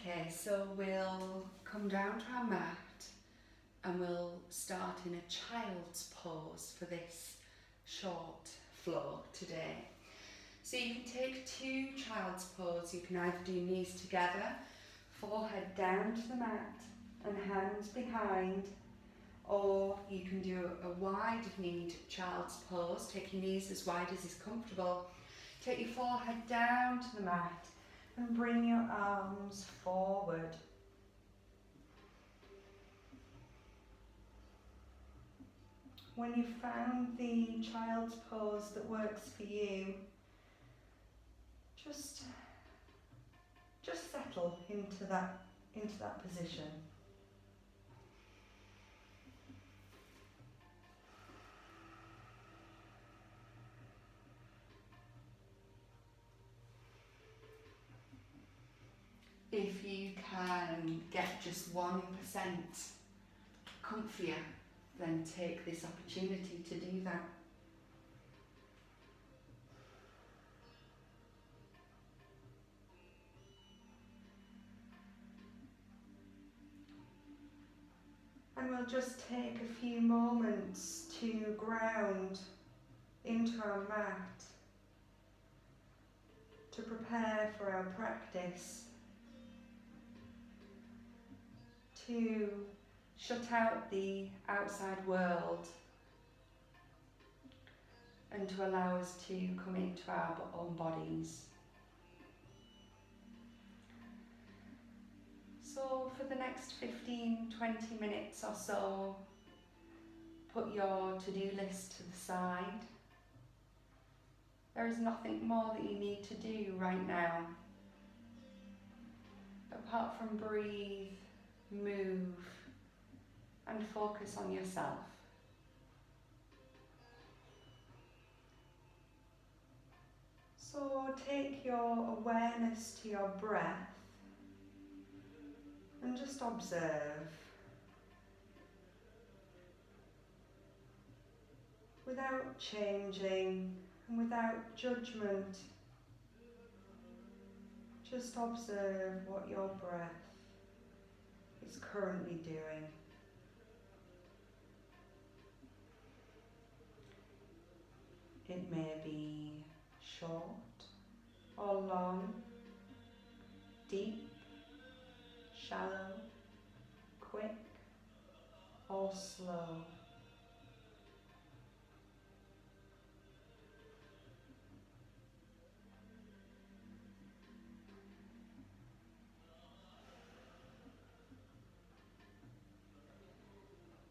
Okay, so we'll come down to our mat and we'll start in a child's pose for this short flow today. So you can take two child's pose. You can either do knees together, forehead down to the mat and hands behind, or you can do a wide-kneed child's pose. Take your knees as wide as is comfortable. Take your forehead down to the mat and bring your arms forward. When you've found the child's pose that works for you, just settle into that position. If you can get just 1% comfier, then take this opportunity to do that. And we'll just take a few moments to ground into our mat, to prepare for our practice, to shut out the outside world and to allow us to come into our own bodies. So for the next 15-20 minutes or so, put your to-do list to the side. There is nothing more that you need to do right now, apart from breathe, move, and focus on yourself. So take your awareness to your breath and just observe, without changing and without judgment. Just observe what your breath is currently doing. It may be short or long, deep, shallow, quick or slow.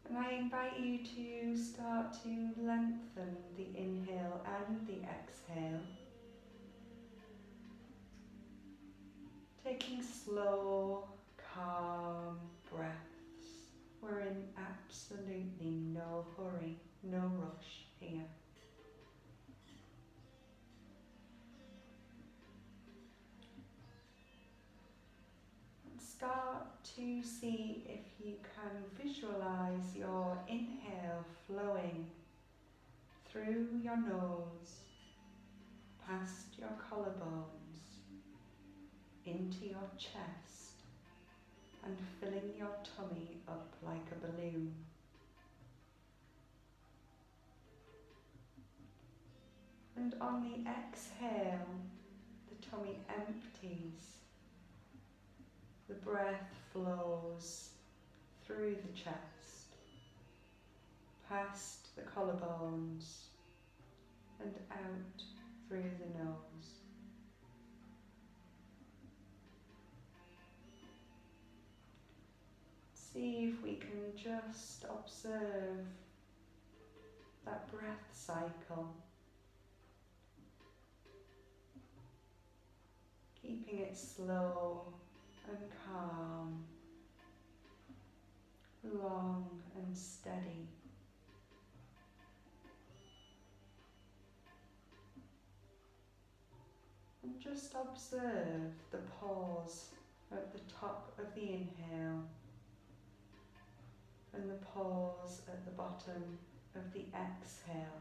And I invite you to start to lengthen the inhale and the exhale, taking slow, calm breaths. We're in absolutely no hurry, no rush here. Start to see if you can visualize your inhale flowing through your nose, past your collarbones, into your chest, and filling your tummy up like a balloon. And on the exhale, the tummy empties. The breath flows through the chest, past the collarbones, and out through the nose. See if we can just observe that breath cycle, keeping it slow and calm, long and steady. And just observe the pause at the top of the inhale and the pause at the bottom of the exhale.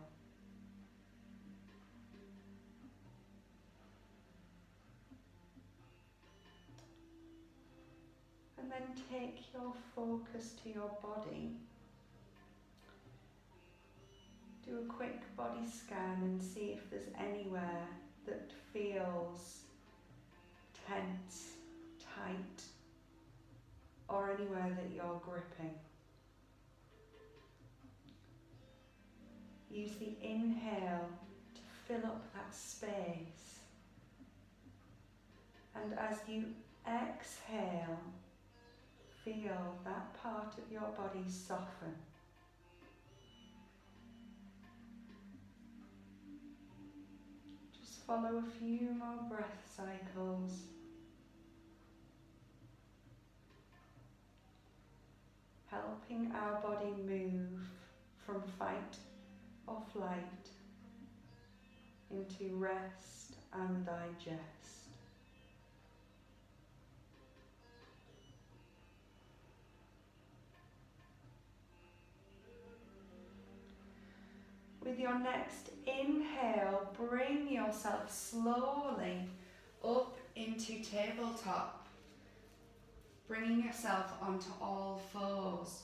then take your focus to your body. Do a quick body scan and see if there's anywhere that feels tense, tight, or anywhere that you're gripping. Use the inhale to fill up that space. And as you exhale, feel that part of your body soften. Just follow a few more breath cycles. Helping our body move from fight or flight into rest and digest. With your next inhale, bring yourself slowly up into tabletop, bringing yourself onto all fours.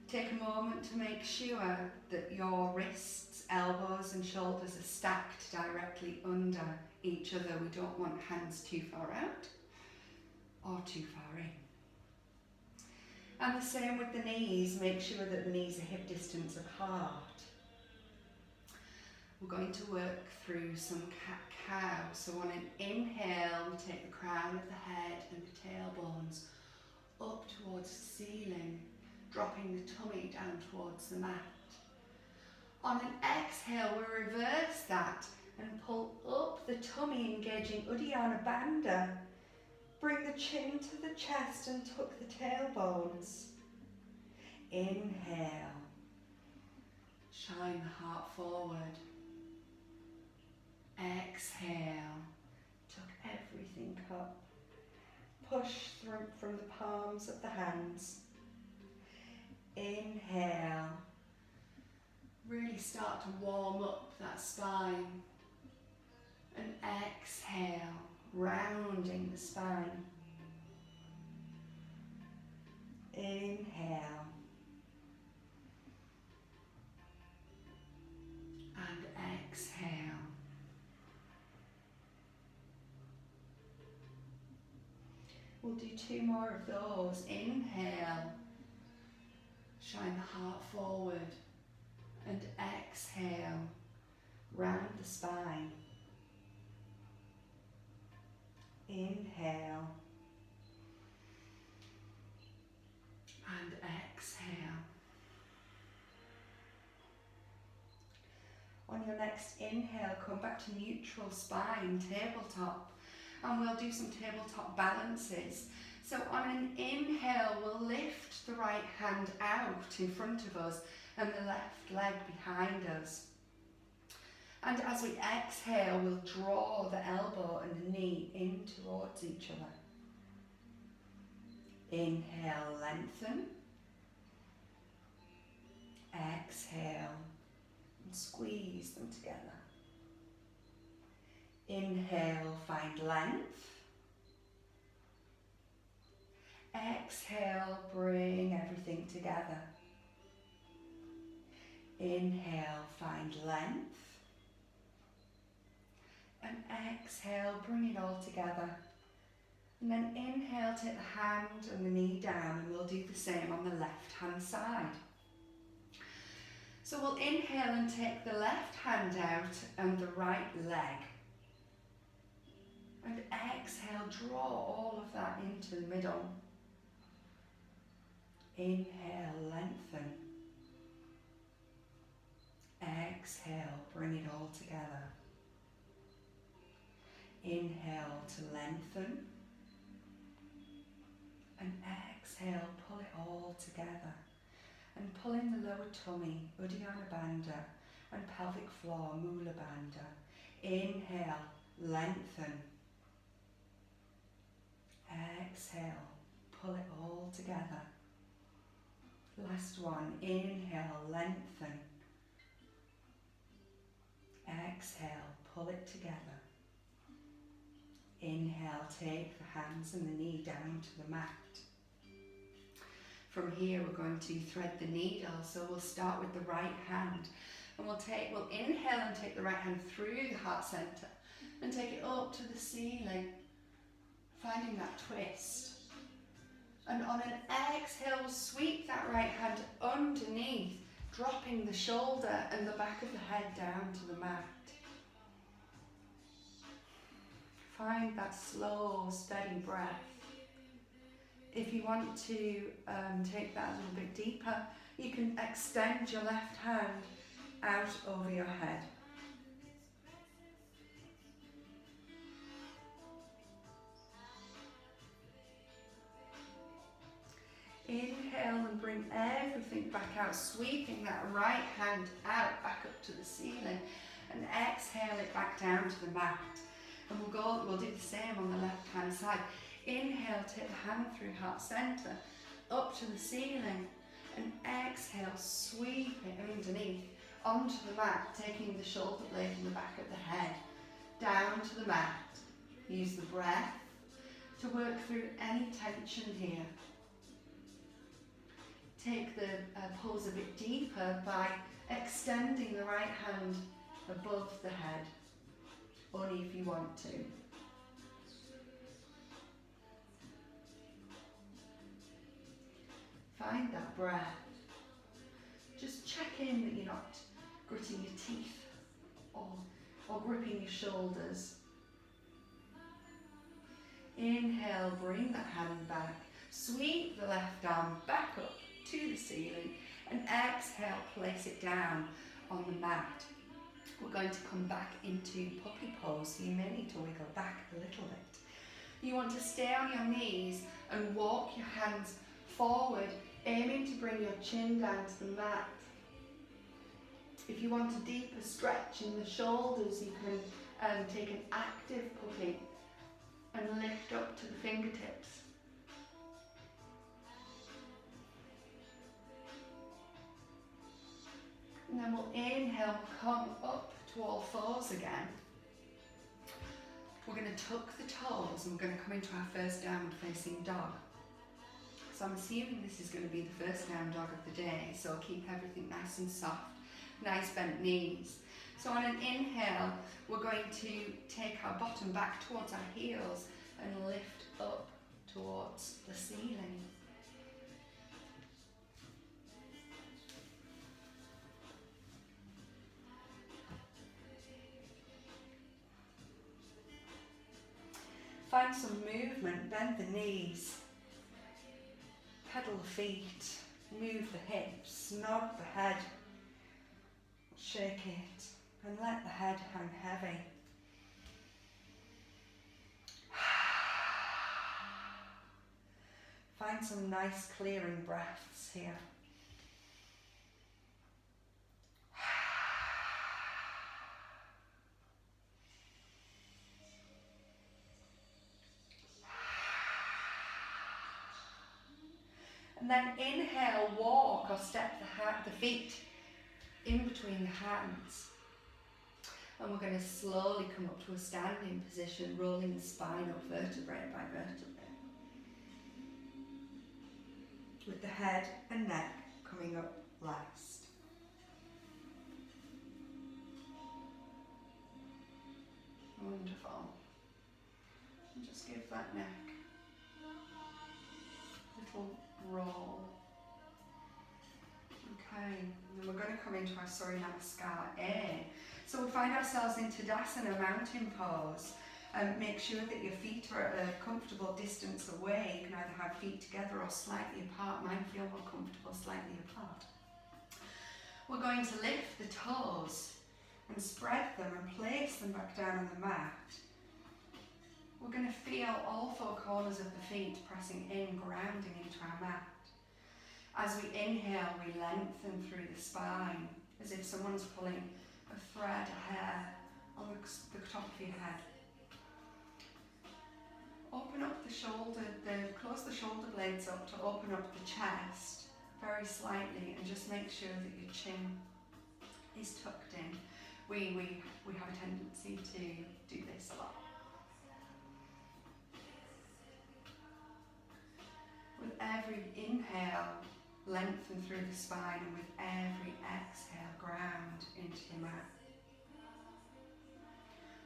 Take a moment to make sure that your wrists, elbows and shoulders are stacked directly under each other. We don't want hands too far out or too far in. And the same with the knees, make sure that the knees are hip distance apart. We're going to work through some cat-cow. So on an inhale, we take the crown of the head and the tailbones up towards the ceiling, dropping the tummy down towards the mat. On an exhale, we reverse that and pull up the tummy, engaging Uddiyana Bandha. Bring the chin to the chest and tuck the tailbones. Inhale. Shine the heart forward. Exhale. Tuck everything up. Push through from the palms of the hands. Inhale. Really start to warm up that spine. And exhale, rounding the spine. Inhale. And exhale. We'll do 2 more of those. Inhale. Shine the heart forward. And exhale. Round the spine. Inhale. And exhale. On your next inhale, come back to neutral spine, tabletop. And we'll do some tabletop balances. So on an inhale, we'll lift the right hand out in front of us and the left leg behind us. And as we exhale, we'll draw the elbow and the knee in towards each other. Inhale, lengthen. Exhale, and squeeze them together. Inhale, find length. Exhale, bring everything together. Inhale, find length. And exhale, bring it all together. And then inhale, take the hand and the knee down, and we'll do the same on the left hand side. So we'll inhale and take the left hand out and the right leg. And exhale, draw all of that into the middle. Inhale, lengthen. Exhale, bring it all together. Inhale to lengthen. And exhale, pull it all together. And pull in the lower tummy, Uddiyana Bandha, and pelvic floor, Mula Bandha. Inhale, lengthen. Exhale, pull it all together. Last one, inhale, lengthen. Exhale, pull it together. Inhale, take the hands and the knee down to the mat. From here we're going to thread the needle, so we'll start with the right hand and we'll inhale and take the right hand through the heart centre and take it up to the ceiling, finding that twist. And on an exhale, we'll sweep that right hand underneath, dropping the shoulder and the back of the head down to the mat. Find that slow, steady breath. If you want to take that a little bit deeper, you can extend your left hand out over your head. Inhale and bring everything back out, sweeping that right hand out, back up to the ceiling, and exhale it back down to the mat. And we'll do the same on the left hand side. Inhale, take the hand through heart centre, up to the ceiling, and exhale, sweep it underneath, onto the mat, taking the shoulder blade and the back of the head, down to the mat. Use the breath to work through any tension here. Take the pose a bit deeper by extending the right hand above the head, only if you want to. Find that breath. Just check in that you're not gritting your teeth or gripping your shoulders. Inhale, bring that hand back. Sweep the left arm back up to the ceiling and exhale, place it down on the mat. We're going to come back into puppy pose, so you may need to wiggle back a little bit. You want to stay on your knees and walk your hands forward, aiming to bring your chin down to the mat. If you want a deeper stretch in the shoulders, you can take an active puppy and lift up to the fingertips. And then we'll inhale, come up to all fours again. We're going to tuck the toes and we're going to come into our first downward facing dog. So I'm assuming this is going to be the first down dog of the day, so keep everything nice and soft, nice bent knees. So on an inhale, we're going to take our bottom back towards our heels and lift up towards the ceiling. Find some movement, bend the knees, pedal the feet, move the hips, nod the head, shake it, and let the head hang heavy. Find some nice clearing breaths here. And then inhale, walk or step the feet in between the hands. And we're going to slowly come up to a standing position, rolling the spine up vertebrae by vertebrae. With the head and neck coming up last. Wonderful. And just give that neck a little roll. Okay, and then we're going to come into our Surya Namaskar A. So we'll find ourselves in Tadasana, mountain pose. Make sure that your feet are at a comfortable distance away. You can either have feet together or slightly apart. Mine feel more comfortable slightly apart. We're going to lift the toes and spread them and place them back down on the mat. We're going to feel all four corners of the feet pressing in, grounding into our mat. As we inhale, we lengthen through the spine, as if someone's pulling a thread, a hair, on the top of your head. Open up the shoulder, close the shoulder blades up to open up the chest very slightly, and just make sure that your chin is tucked in. We have a tendency to do this a lot. every inhale, lengthen through the spine, and with every exhale, ground into your mat.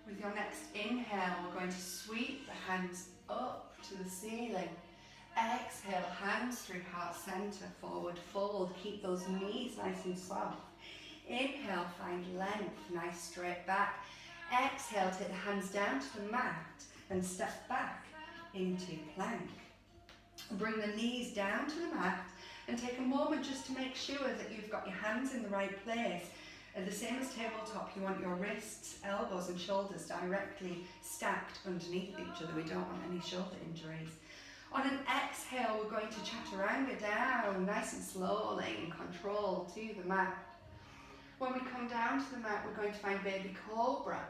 With your next inhale, we're going to sweep the hands up to the ceiling. Exhale, hands through heart center, forward fold. Keep those knees nice and soft. Inhale, find length, nice straight back. Exhale, take the hands down to the mat and step back into plank. Bring the knees down to the mat and take a moment just to make sure that you've got your hands in the right place. And the same as tabletop, you want your wrists, elbows and shoulders directly stacked underneath each other. We don't want any shoulder injuries. On an exhale, we're going to chaturanga down nice and slowly and controlled to the mat. When we come down to the mat, we're going to find baby cobra.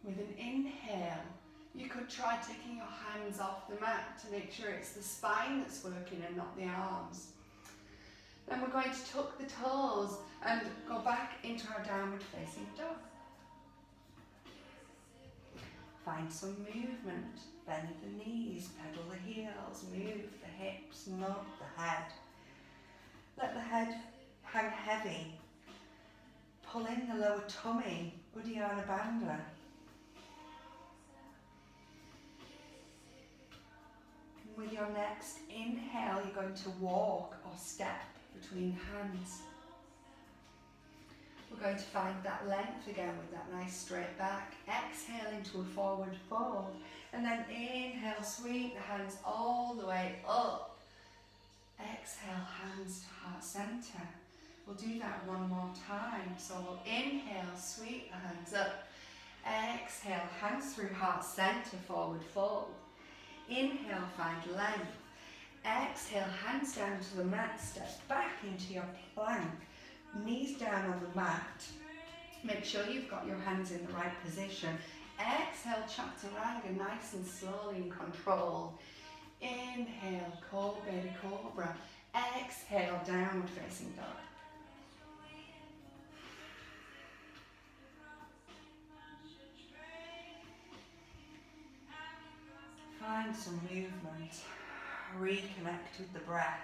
With an inhale, you could try taking your hands off the mat to make sure it's the spine that's working and not the arms. Then we're going to tuck the toes and go back into our downward facing dog. Find some movement. Bend the knees, pedal the heels, move the hips, nod the head. Let the head hang heavy. Pull in the lower tummy, Uddiyana Bandha. With your next inhale, you're going to walk or step between hands. We're going to find that length again with that nice straight back. Exhale into a forward fold. And then inhale, sweep the hands all the way up. Exhale, hands to heart center. We'll do that one more time. So we'll inhale, sweep the hands up. Exhale, hands through heart center, forward fold. Inhale, find length. Exhale, hands down to the mat, step back into your plank. Knees down on the mat. Make sure you've got your hands in the right position. Exhale, chaturanga, nice and slowly and controlled. Inhale, baby cobra. Exhale, downward facing dog. Find some movement. Reconnect with the breath.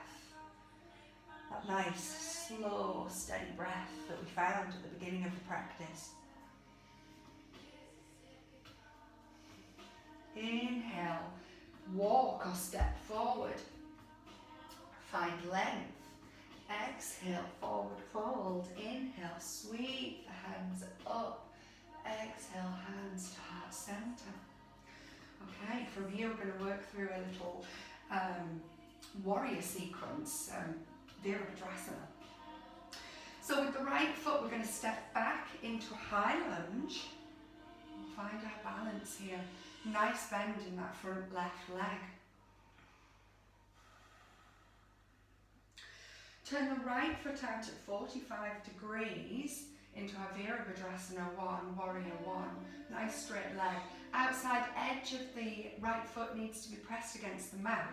That nice, slow, steady breath that we found at the beginning of the practice. Inhale, walk or step forward. Find length. Exhale, forward fold. Inhale, sweep the hands up. Exhale, hands to heart center. Okay, from here we're going to work through a little warrior sequence, Virabhadrasana. So with the right foot we're going to step back into a high lunge. We'll find our balance here. Nice bend in that front left leg. Turn the right foot out at 45 degrees into our Virabhadrasana 1, Warrior 1. Nice straight leg. Outside edge of the right foot needs to be pressed against the mat.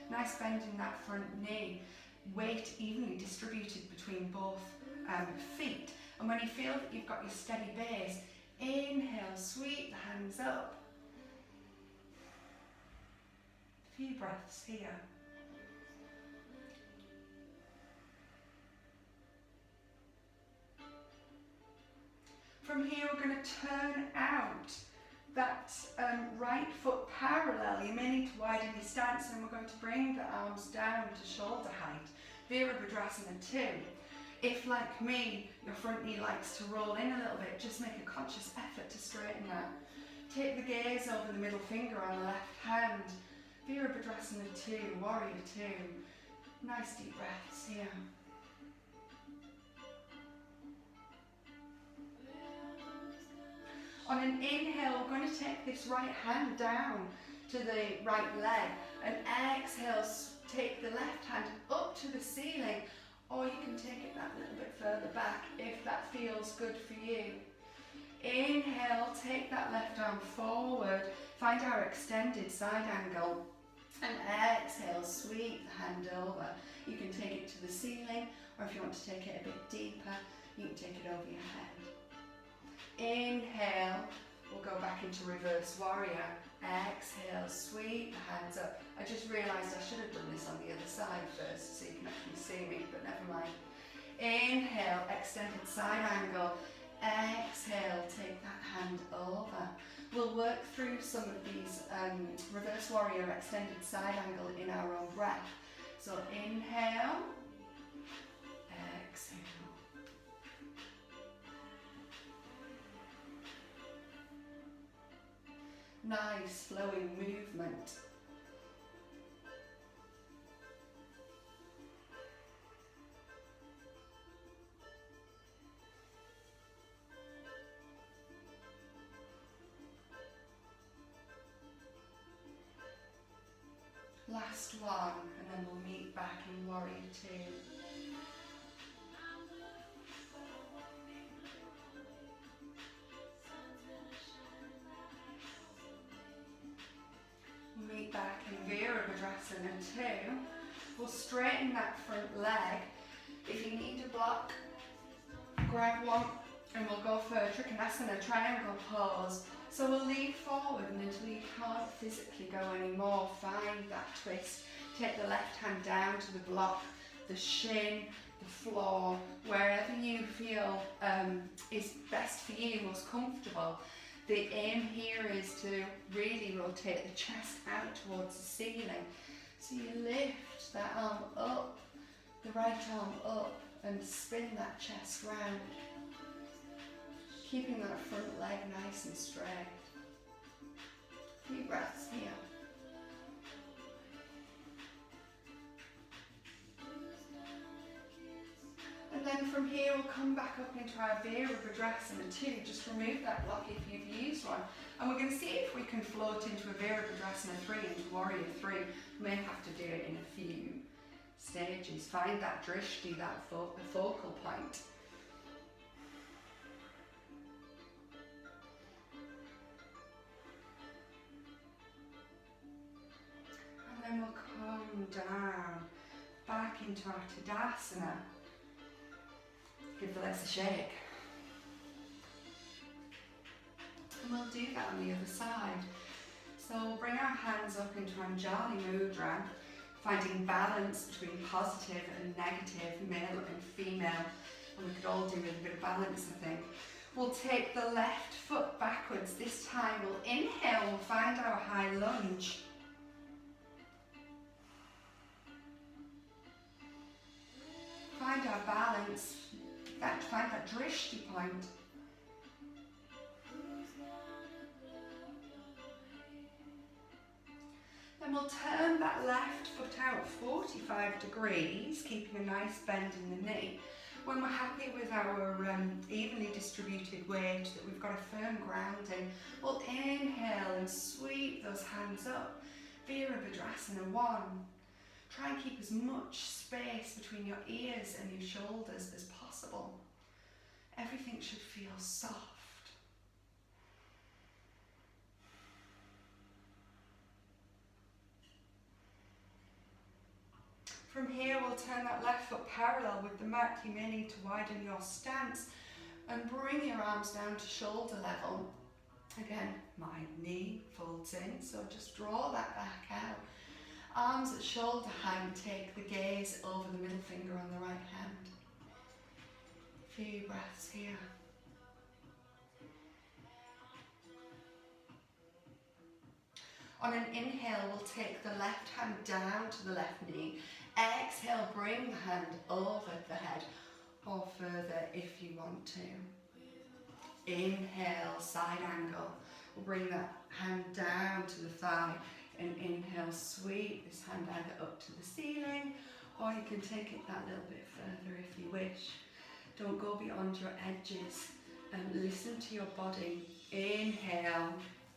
Nice bend in that front knee. Weight evenly distributed between both feet. And when you feel that you've got your steady base, inhale, sweep the hands up. A few breaths here. From here we're going to turn out that right foot parallel. You may need to widen your stance, and we're going to bring the arms down to shoulder height. Virabhadrasana 2. If, like me, your front knee likes to roll in a little bit, just make a conscious effort to straighten that. Take the gaze over the middle finger on the left hand. Virabhadrasana 2, Warrior 2. Nice deep breaths here. On an inhale, we're going to take this right hand down to the right leg, and exhale, take the left hand up to the ceiling, or you can take it that little bit further back if that feels good for you. Inhale, take that left arm forward, find our extended side angle, and exhale, sweep the hand over. You can take it to the ceiling, or if you want to take it a bit deeper, you can take it over your head. Inhale, we're go back into reverse warrior. Exhale, sweep the hands up. I just realised I should have done this on the other side first so you can actually see me, but never mind. Inhale, extended side angle. Exhale, take that hand over. We'll work through some of these reverse warrior extended side angle in our own breath. So inhale, exhale. Nice flowing movement. Last one, and then we'll meet back in warrior two. Meet back in Virabhadrasana 2. We'll straighten that front leg. If you need a block, grab one and we'll go for Trikonasana, triangle pose. So we'll lean forward and until you can't physically go anymore, find that twist. Take the left hand down to the block, the shin, the floor, wherever you feel is best for you, most comfortable. The aim here is to really rotate the chest out towards the ceiling. So you lift that arm up, the right arm up, and spin that chest round. Keeping that front leg nice and straight. A few breaths here. And then from here we'll come back up into our Virabhadrasana 2. Just remove that block if you've used one. And we're going to see if we can float into a Virabhadrasana 3, into Warrior 3. We may have to do it in a few stages. Find that drishti, that focal point. And then we'll come down, back into our Tadasana. Give the legs a shake. And we'll do that on the other side. So we'll bring our hands up into Anjali Mudra, finding balance between positive and negative, male and female. And we could all do with a bit of balance, I think. We'll take the left foot backwards. This time we'll inhale, we'll find our high lunge. Find our balance. Find that drishti point. Then we'll turn that left foot out 45 degrees, keeping a nice bend in the knee. When we're happy with our evenly distributed weight, that we've got a firm grounding, we'll inhale and sweep those hands up. Virabhadrasana 1. Try and keep as much space between your ears and your shoulders as possible. Everything should feel soft. From here, we'll turn that left foot parallel with the mat. You may need to widen your stance and bring your arms down to shoulder level. Again, my knee folds in, so just draw that back out. Arms at shoulder height, take the gaze over the middle finger on the right hand. A few breaths here. On an inhale, we'll take the left hand down to the left knee. Exhale, bring the hand over the head or further if you want to. Inhale, side angle. We'll bring that hand down to the thigh. And inhale, sweep this hand either up to the ceiling, or you can take it that little bit further if you wish. Don't go beyond your edges and listen to your body. Inhale,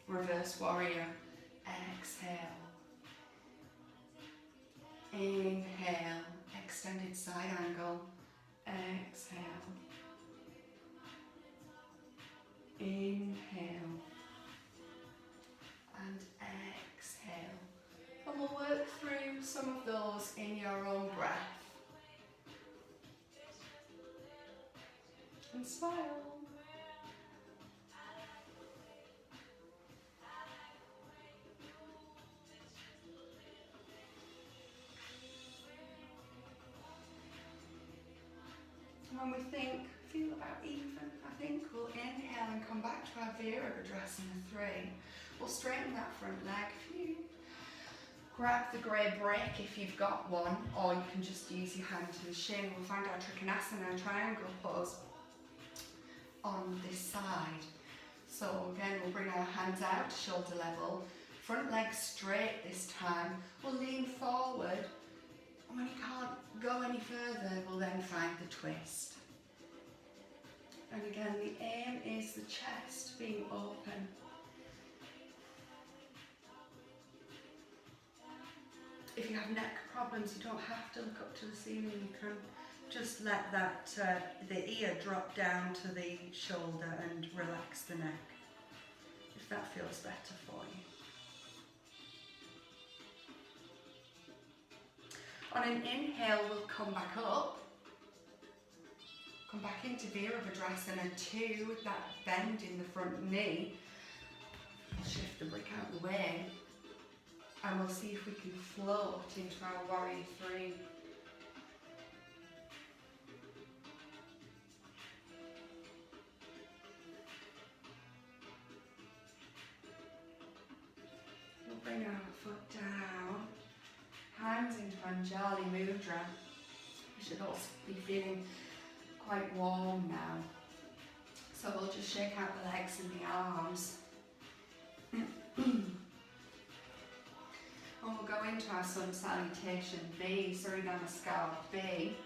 reverse warrior. Exhale. Inhale, extended side angle. Exhale. Inhale. And exhale. And we'll work through some of those in your own breath. And smile. when we feel about even, I think we'll inhale and come back to our Virabhadrasana 3. We'll straighten that front leg. Grab the grey break if you've got one, or you can just use your hand to the shin. We'll find our Trikonasana triangle pose on this side. So again, we'll bring our hands out to shoulder level, front leg straight this time. We'll lean forward, and when you can't go any further, we'll then find the twist. And again, the aim is the chest being open. If you have neck problems, you don't have to look up to the ceiling. You can just let that the ear drop down to the shoulder and relax the neck, if that feels better for you. On an inhale, we'll come back up, come back into Virabhadrasana 2 with that bend in the front knee. Shift the brick out of the way, and we'll see if we can float into our Warrior 3. We'll bring our foot down, hands into Anjali Mudra. You should also be feeling quite warm now. So we'll just shake out the legs and the arms. And we'll go into our Sun Salutation B, Surya Namaskar B.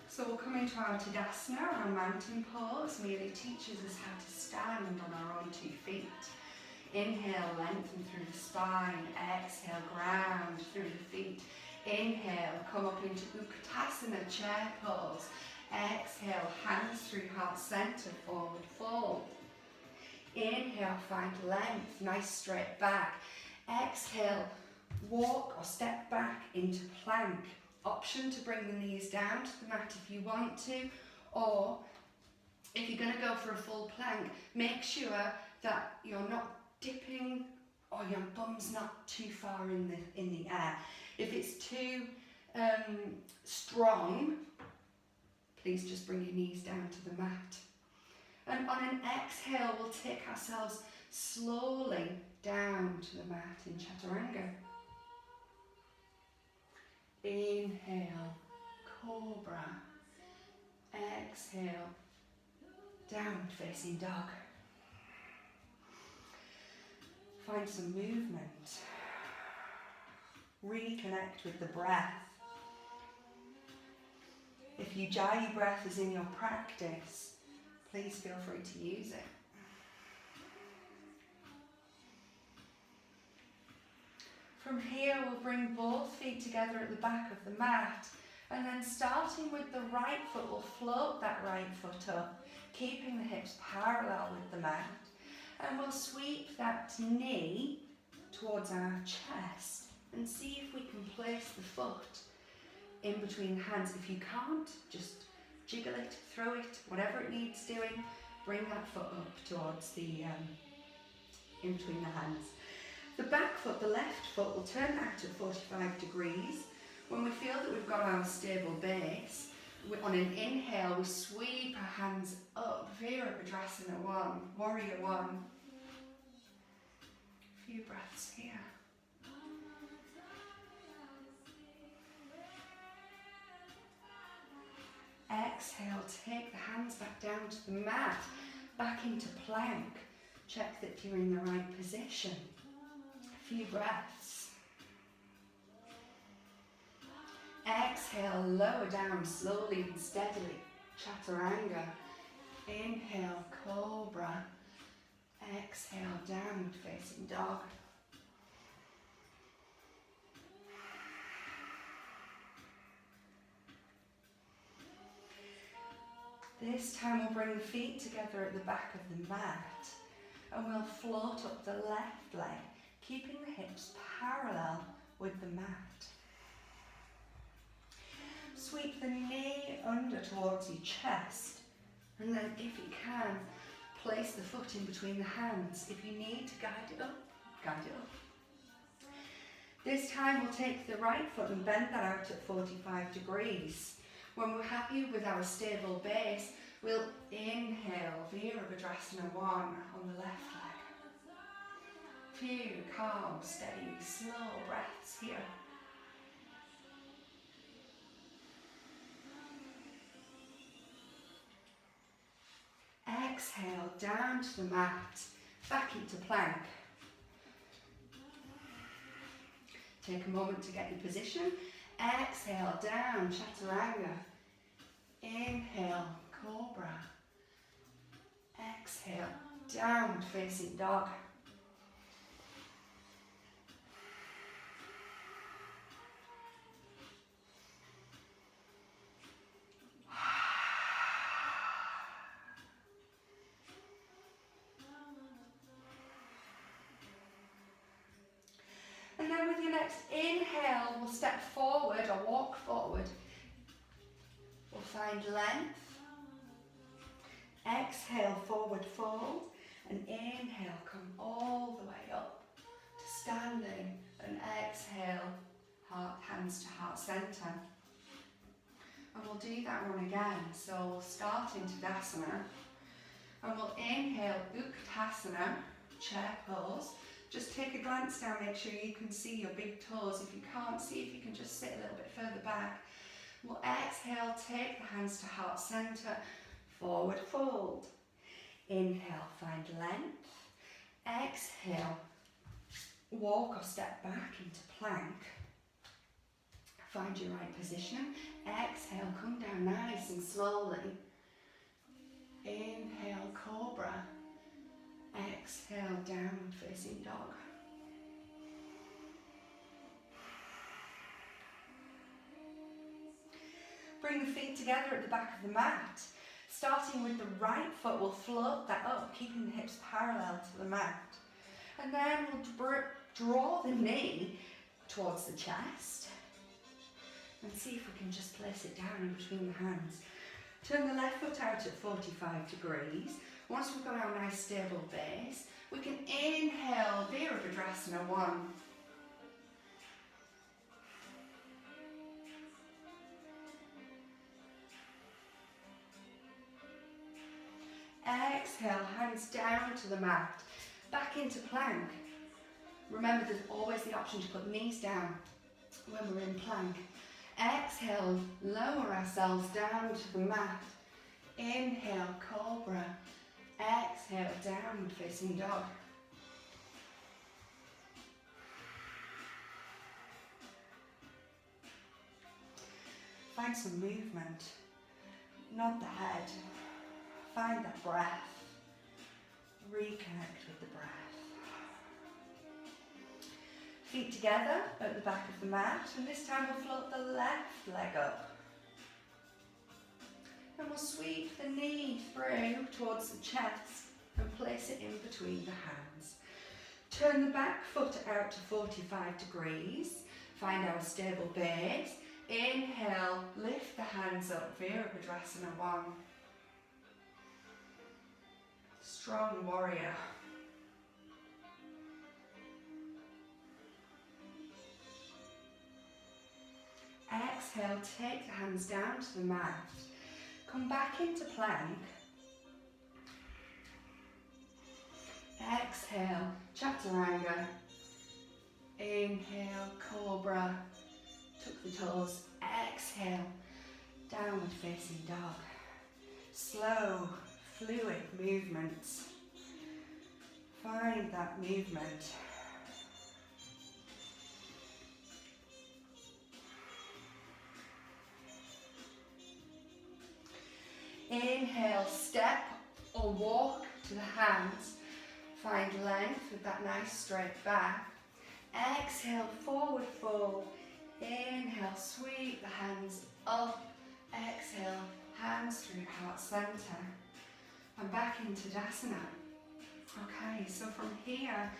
So we'll come into our Tadasana, our mountain pose. Really teaches us how to stand on our own 2 feet. Inhale, lengthen through the spine. Exhale, ground through the feet. Inhale, come up into Utkatasana, chair pose. Exhale, hands through heart center, forward fold. Inhale, find length, nice straight back. Exhale, walk or step back into plank. Option to bring the knees down to the mat if you want to, or if you're going to go for a full plank, make sure that you're not dipping or your bum's not too far in the air. If it's too strong, please just bring your knees down to the mat. And on an exhale, we'll take ourselves slowly down to the mat in Chaturanga. Inhale, Cobra. Exhale, downward facing dog. Find some movement. Reconnect with the breath. If Ujjayi breath is in your practice, please feel free to use it. From here, we'll bring both feet together at the back of the mat, and then starting with the right foot, we'll float that right foot up, keeping the hips parallel with the mat, and we'll sweep that knee towards our chest and see if we can place the foot in between the hands. If you can't, just jiggle it, throw it, whatever it needs doing, bring that foot up towards the, in between the hands. The back foot, the left foot, will turn out at 45 degrees. When we feel that we've got our stable base, on an inhale, we sweep our hands up, Virabhadrasana 1, Warrior 1. A few breaths here. Exhale, take the hands back down to the mat, back into plank. Check that you're in the right position. A few breaths. Exhale, lower down slowly and steadily. Chaturanga. Inhale, Cobra. Exhale, downward facing dog. This time we'll bring the feet together at the back of the mat, and we'll float up the left leg, keeping the hips parallel with the mat. Sweep the knee under towards your chest, and then if you can, place the foot in between the hands. If you need to guide it up, guide it up. This time we'll take the right foot and bend that out at 45 degrees. When we're happy with our stable base, we'll inhale Virabhadrasana 1 on the left leg. Few calm, steady, slow breaths here. Exhale down to the mat, back into plank. Take a moment to get your position. Exhale down, Chaturanga. Inhale, Cobra. Exhale, downward facing dog. And then with your next inhale, we'll step forward or walk forward. We'll find length. Exhale, forward fold. And inhale, come all the way up to standing. And exhale, heart, hands to heart center. And we'll do that one again. So we'll start into Tadasana. And we'll inhale, Utkatasana, chair pose. Just take a glance down, make sure you can see your big toes. If you can't see, if you can just sit a little bit further back. We'll exhale, take the hands to heart center, forward fold. Inhale, find length. Exhale, walk or step back into plank. Find your right position. Exhale, come down nice and slowly. Inhale, Cobra. Exhale, downward facing dog. Bring the feet together at the back of the mat. Starting with the right foot, we'll float that up, keeping the hips parallel to the mat. And then we'll draw the knee towards the chest. And see if we can just place it down in between the hands. Turn the left foot out at 45 degrees. Once we've got our nice stable base, we can inhale Virabhadrasana 1. Exhale, hands down to the mat, back into plank. Remember, there's always the option to put knees down when we're in plank. Exhale, lower ourselves down to the mat. Inhale, Cobra. Exhale, downward facing dog. Find some movement. Nod the head. Find that breath. Reconnect with the breath. Feet together at the back of the mat, and this time we'll float the left leg up. And we'll sweep the knee through towards the chest and place it in between the hands. Turn the back foot out to 45 degrees. Find our stable base. Inhale, lift the hands up, Virabhadrasana 1. Strong warrior. Exhale, take the hands down to the mat. Come back into plank. Exhale, Chaturanga. Inhale, Cobra. Tuck the toes. Exhale, downward facing dog. Slow, fluid movements. Find that movement. Inhale, step or walk to the hands. Find length with that nice straight back. Exhale, forward fold. Inhale, sweep the hands up. Exhale, hands through heart center. And back into Tadasana. Okay, so from here,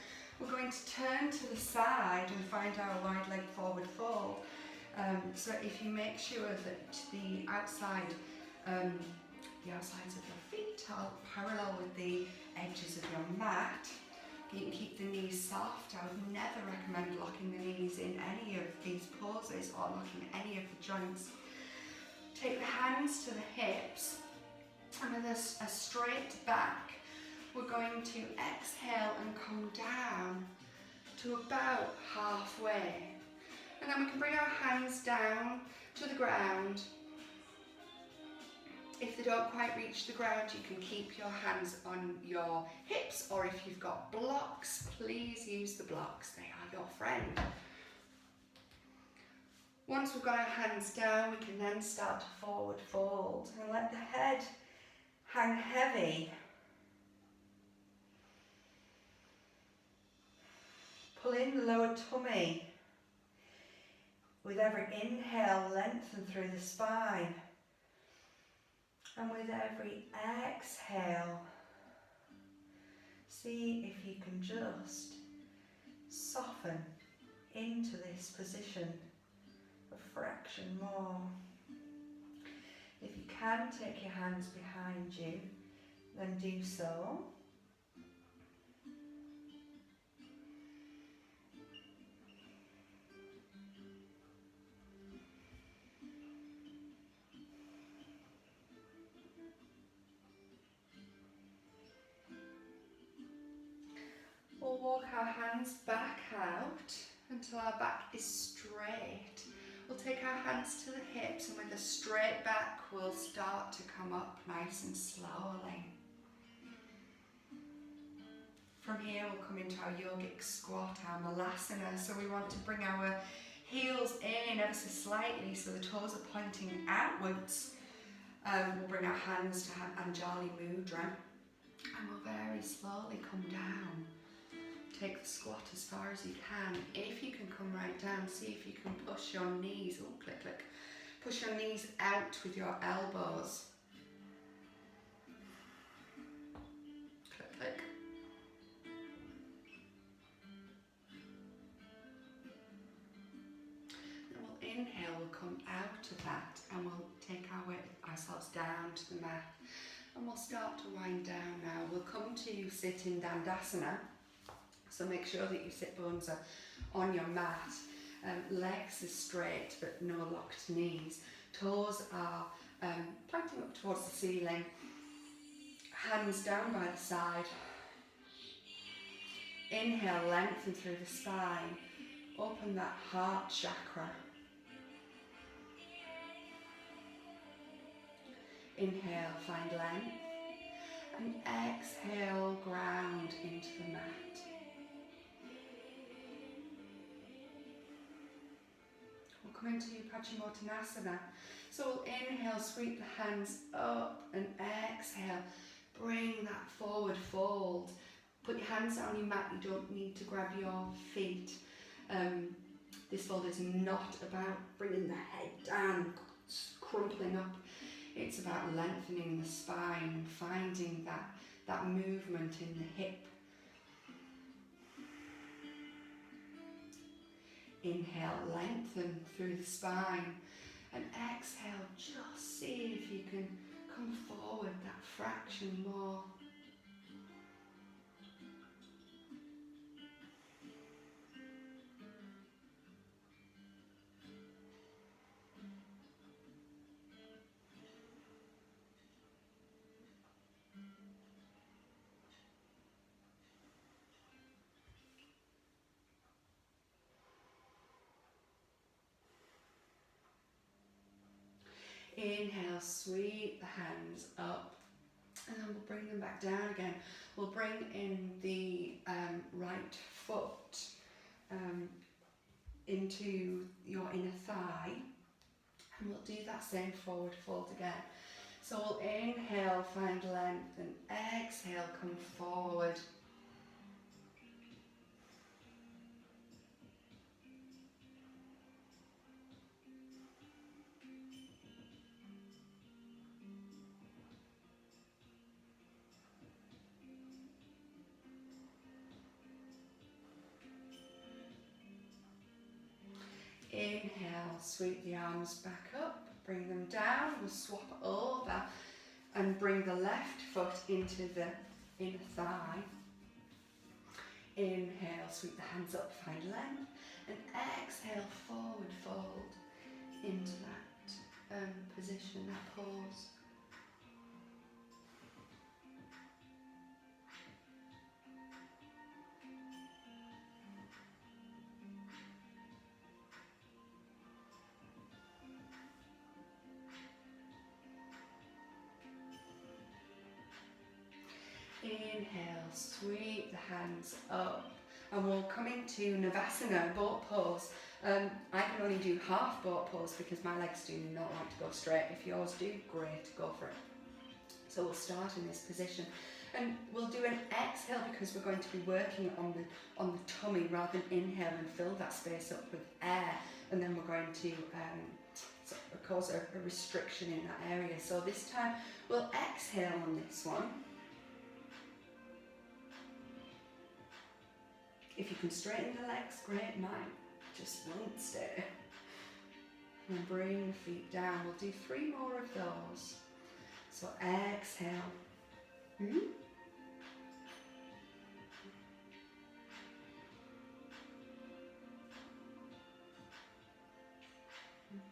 we're going to turn to the side and find our wide leg forward fold. So if you make sure that the outsides of your feet are parallel with the edges of your mat, you can keep the knees soft. I would never recommend locking the knees in any of these poses or locking any of the joints. Take the hands to the hips, and with a straight back, we're going to exhale and come down to about halfway. And then we can bring our hands down to the ground. If they don't quite reach the ground, you can keep your hands on your hips, or if you've got blocks, please use the blocks, they are your friend. Once we've got our hands down, we can then start to forward fold and let the head hang heavy. Pull in the lower tummy. With every inhale, lengthen through the spine. And with every exhale, see if you can just soften into this position a fraction more. If you can take your hands behind you, then do so. We'll walk our hands back out until our back is straight. We'll take our hands to the hips, and with a straight back, we'll start to come up nice and slowly. From here, we'll come into our yogic squat, our malasana. So we want to bring our heels in ever so slightly so the toes are pointing outwards. We'll bring our hands to Anjali Mudra, and we'll very slowly come down. Take the squat as far as you can. If you can come right down, see if you can push your knees, click, click. Push your knees out with your elbows. Click, click. And we'll inhale, we'll come out of that, and we'll take ourselves down to the mat. And we'll start to wind down now. We'll come to sit in Dandasana. So make sure that your sit bones are on your mat. Legs are straight but no locked knees. Toes are pointing up towards the ceiling. Hands down by the side. Inhale, lengthen through the spine. Open that heart chakra. Inhale, find length. And exhale, ground into the mat. Come into Paschimottanasana. So we'll inhale, sweep the hands up, and exhale, bring that forward fold. Put your hands on your mat, you don't need to grab your feet. This fold is not about bringing the head down, crumpling up. It's about lengthening the spine, finding that movement in the hip. Inhale, lengthen through the spine, and exhale, just see if you can come forward that fraction more. Inhale, sweep the hands up, and then we'll bring them back down again. We'll bring in the right foot into your inner thigh, and we'll do that same forward fold again. So we'll inhale, find length, and exhale, come forward. Inhale, sweep the arms back up, bring them down, we'll swap over and bring the left foot into the inner thigh. Inhale, sweep the hands up, find length, and exhale, forward fold into that position, that pose. Inhale, sweep the hands up, and we'll come into Navasana, boat pose. I can only do half boat pose because my legs do not like to go straight. If yours do, great, go for it. So we'll start in this position, and we'll do an exhale because we're going to be working on the tummy rather than inhale and fill that space up with air, and then we're going to cause a restriction in that area. So this time we'll exhale on this one. If you can straighten the legs, great. Mine just won't stay. And bring the feet down. We'll do 3 more of those. So exhale.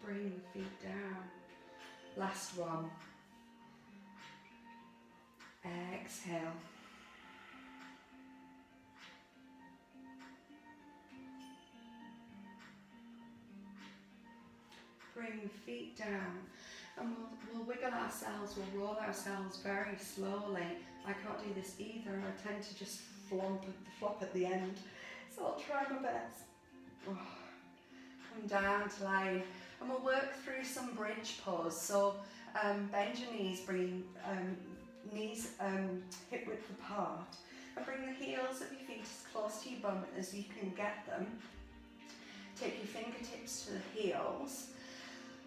Bring the feet down. Last one. Exhale. Bring the feet down, and we'll wiggle ourselves, we'll roll ourselves very slowly. I can't do this either, I tend to just flop at the end, so I'll try my best. Come down to lying, and we'll work through some bridge pose. So bend your knees, bring knees hip width apart, and bring the heels of your feet as close to your bum as you can get them. Take your fingertips to the heels.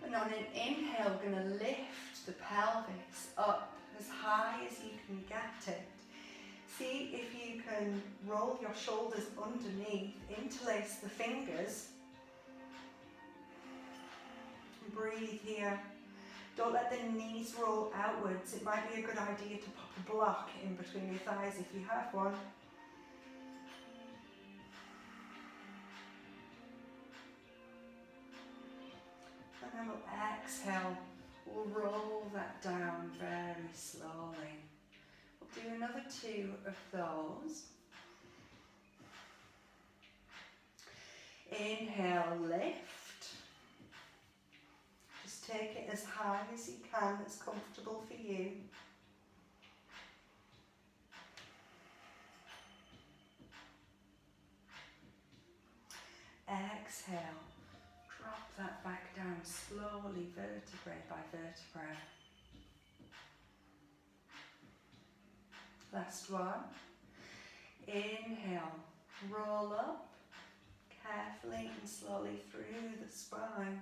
And on an inhale, we're going to lift the pelvis up as high as you can get it. See if you can roll your shoulders underneath, interlace the fingers. Breathe here. Don't let the knees roll outwards. It might be a good idea to pop a block in between your thighs if you have one. And then we'll exhale, we'll roll that down very slowly. We'll do another 2 of those. Inhale, lift. Just take it as high as you can, that's comfortable for you. Exhale. Drop that back down slowly, vertebrae by vertebrae. Last one. Inhale, roll up carefully and slowly through the spine.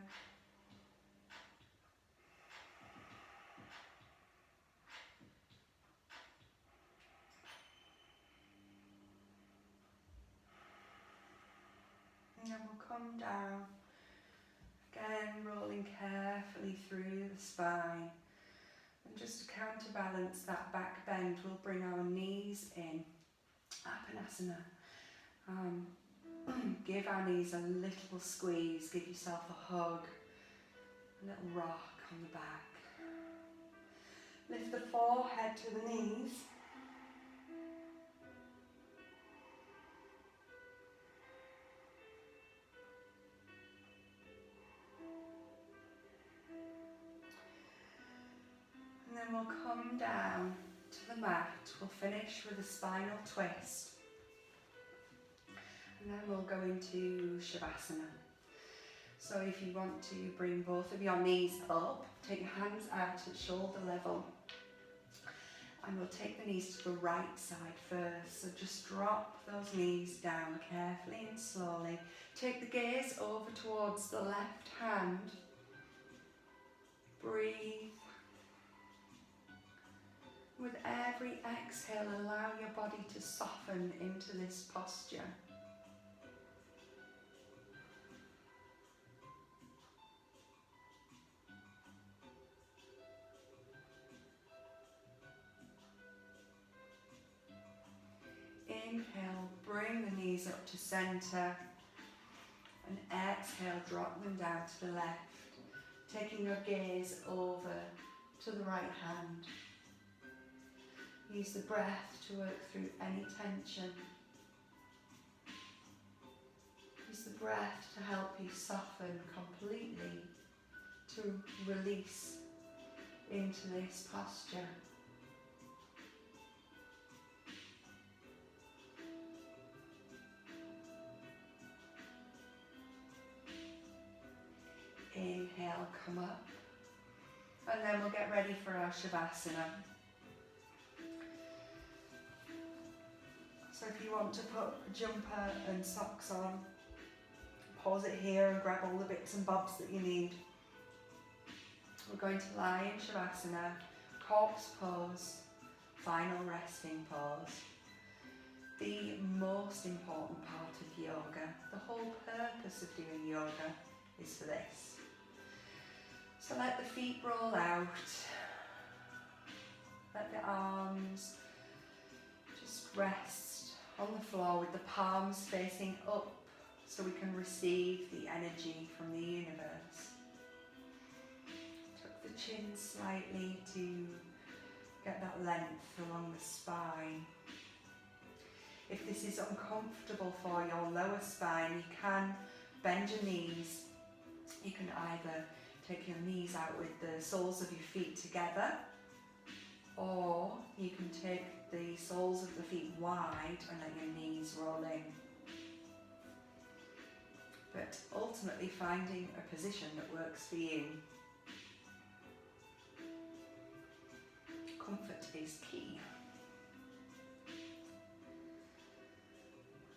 And then we'll come down. Again, rolling carefully through the spine. And just to counterbalance that back bend, we'll bring our knees in. Apanasana. Give our knees a little squeeze. Give yourself a hug. A little rock on the back. Lift the forehead to the knees. And then we'll come down to the mat. We'll finish with a spinal twist. And then we'll go into Shavasana. So if you want to bring both of your knees up, take your hands out at shoulder level. And we'll take the knees to the right side first. So just drop those knees down carefully and slowly. Take the gaze over towards the left hand. Breathe. With every exhale, allow your body to soften into this posture. Inhale, bring the knees up to center, and exhale, drop them down to the left. taking your gaze over to the right hand. Use the breath to work through any tension. Use the breath to help you soften completely, to release into this posture. Inhale, come up, and then we'll get ready for our Shavasana. So if you want to put a jumper and socks on, pause it here and grab all the bits and bobs that you need. We're going to lie in Shavasana, corpse pose, final resting pose. The most important part of yoga, the whole purpose of doing yoga is for this. So let the feet roll out, let the arms just rest on the floor with the palms facing up so we can receive the energy from the universe. Tuck the chin slightly to get that length along the spine. If this is uncomfortable for your lower spine, you can bend your knees. You can either take your knees out with the soles of your feet together, or you can take the soles of the feet wide and let your knees roll in. But ultimately finding a position that works for you. Comfort is key.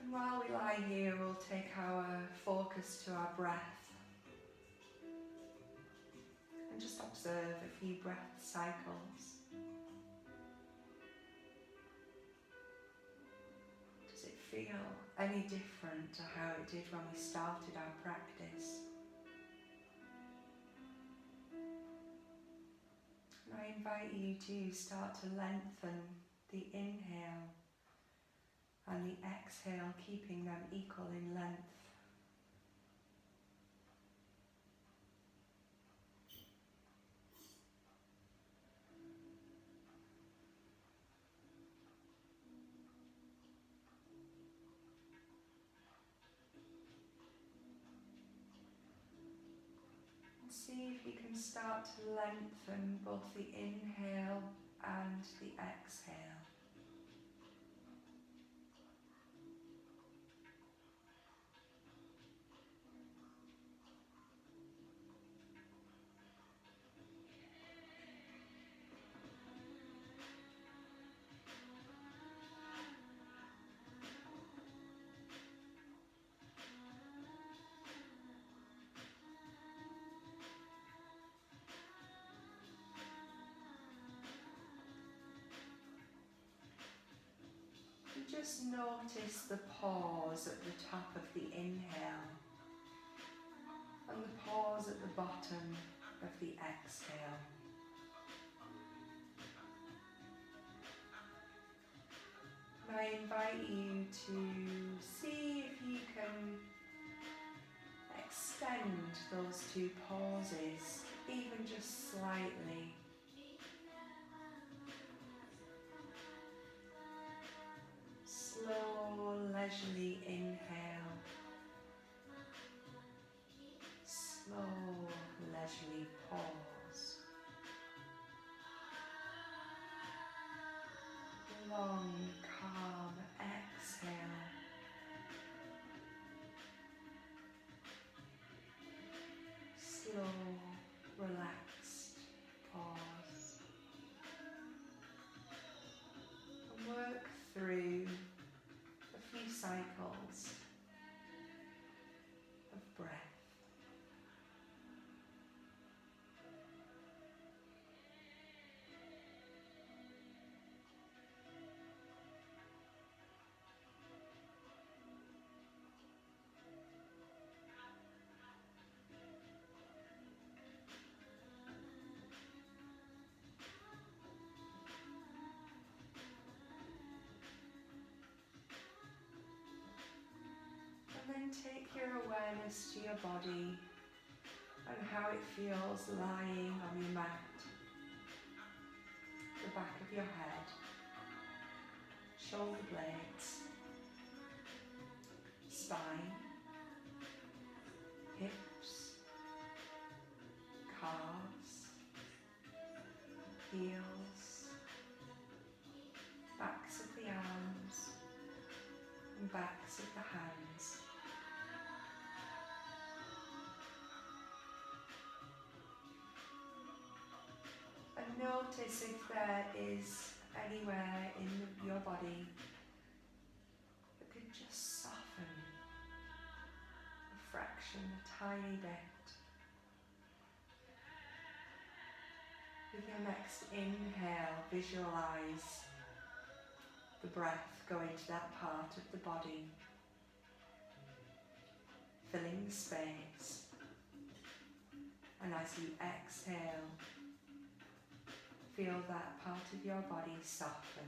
And while we lie here, we'll take our focus to our breath and just observe a few breath cycles. Does it feel any different to how it did when we started our practice? And I invite you to start to lengthen the inhale and the exhale, keeping them equal in length. And see if you can start to lengthen both the inhale and the exhale. Just notice the pause at the top of the inhale and the pause at the bottom of the exhale. And I invite you to see if you can extend those two pauses, even just slightly. Slow, leisurely inhale. Slow, leisurely pause. Long, calm exhale. Slow, relaxed pause. And work through a few cycles of breath. And then take your awareness to your body and how it feels lying on your mat, the back of your head, shoulder blades, spine, hips, calves, heels, backs of the arms and backs of the hands. And notice if there is anywhere in your body that could just soften a fraction, a tiny bit. With your next inhale, visualize the breath going to that part of the body, filling the space. And as you exhale, feel that part of your body soften.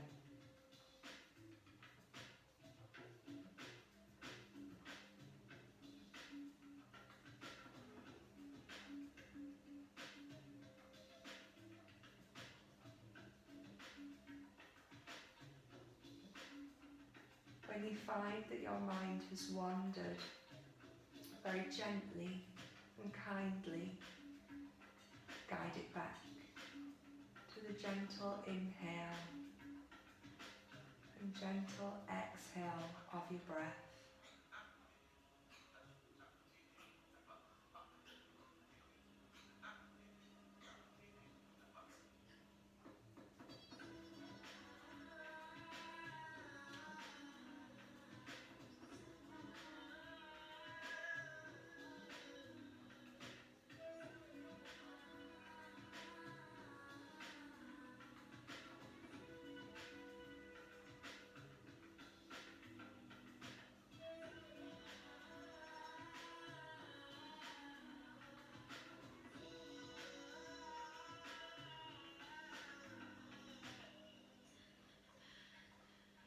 When you find that your mind has wandered, very gently and kindly guide it back to the gentle inhale and gentle exhale of your breath.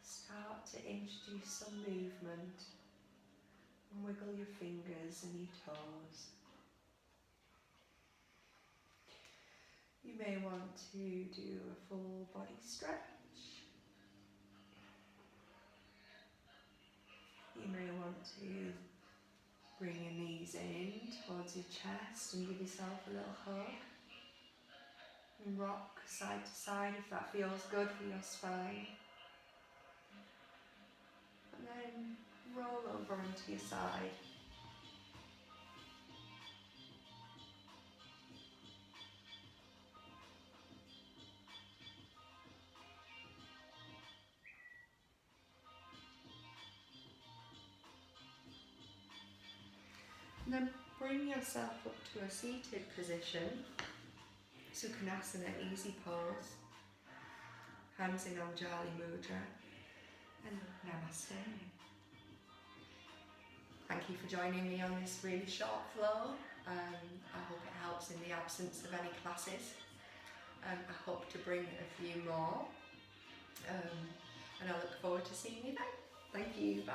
Start to introduce some movement and wiggle your fingers and your toes. You may want to do a full body stretch. You may want to bring your knees in towards your chest and give yourself a little hug. And rock side to side if that feels good for your spine. And then roll over onto your side. And then bring yourself up to a seated position. Sukhasana, easy pose. Hands in Anjali Mudra. And Namaste. Thank you for joining me on this really short flow. I hope it helps in the absence of any classes. I hope to bring a few more. And I look forward to seeing you then. Thank you, bye.